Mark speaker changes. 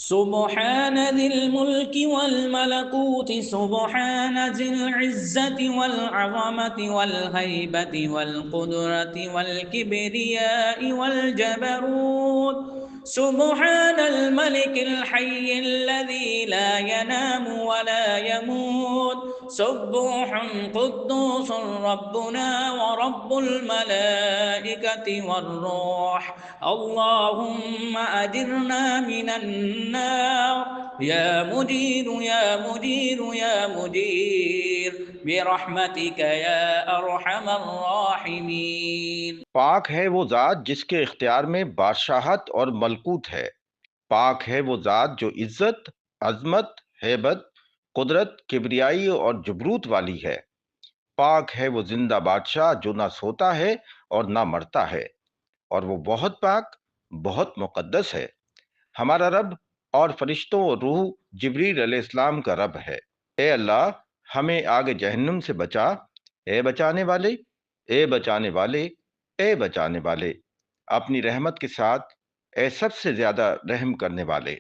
Speaker 1: सुब्हान दिल मुल्क वल मलकूत सुब्हान जिल इज्जति वल अज़मति वल हैबति वल कुदरति वल किब्रियाइ वल जबरूत सुब्हानल मलिकिल हय्यिल लज़ी ला यनामु व ला यमूत सुब्बूहुन कुद्दूसुर रब्बुना व रब्बुल मलाइकति वर्रूह अल्लाहुम्मा अजिरना मिनन नार या मुजीर या मुजीर या मुजीर बिरहमतिक या अरहमर राहिमीन।
Speaker 2: पाक है वो ज़ात जिसके इख्तियार में बादशाहत और मलकूत है। पाक है वो ज़ात जो इज़्ज़त, अज़मत, हैबत, कुदरत, किब्रियाई और जबरूत वाली है। पाक है वो जिंदा बादशाह जो ना सोता है और ना मरता है, और वो बहुत पाक, बहुत मुक़द्दस है। हमारा रब और फरिश्तों और रूह जिब्रील अलैहिस्सलाम का रब है। ए अल्लाह, हमें आग जहन्नुम से बचा। ए बचाने वाले, ए बचाने वाले, ए बचाने वाले, अपनी रहमत के साथ ए सबसे ज्यादा रहम करने वाले।